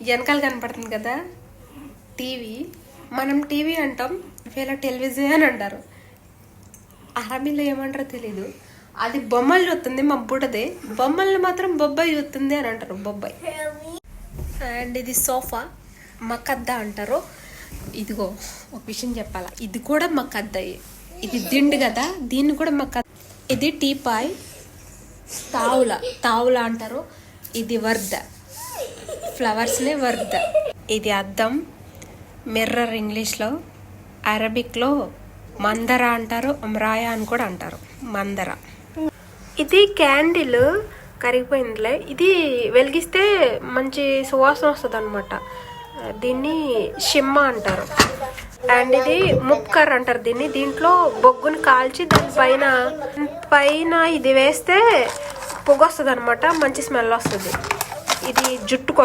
వెనకాల కనపడుతుంది కదా టీవీ. మనం టీవీ అంటాం, వీళ్ళ టెలివిజన్ అని అంటారు. అరబీలో ఏమంటారో తెలీదు. అది బొమ్మలు చూస్తుంది మా బుడ్డది, బొమ్మల్ని మాత్రం బొబ్బాయి చూస్తుంది అని అంటారు, బొబ్బాయి. అండ్ ఇది సోఫా, మకద్ద అంటారు. ఇదిగో ఒక విషయం చెప్పాలా, ఇది కూడా మకద్దయే. ఇది దిండు కదా, దీన్ని కూడా మకద్ద. ఇది టీపాయ్, తావుల అంటారు. ఇది వర్ద, ఫ్లవర్స్నే వర్ద. ఇది అద్దం, మిర్రర్ ఇంగ్లీష్లో, అరబిక్లో మందర అంటారు, అమ్రాయా అని కూడా అంటారు, మందర. ఇది క్యాండిల్ కరిగిపోయిందిలే, ఇది వెలిగిస్తే మంచి సువాసన వస్తుంది అనమాట. దీన్ని షిమ్మ అంటారు. అండ్ ఇది ముక్కర్ అంటారు దీన్ని. దీంట్లో బొగ్గుని కాల్చి దాని పైన ఇది వేస్తే పొగ వస్తుంది అనమాట, మంచి స్మెల్ వస్తుంది. ఇది జుట్టు కోసం.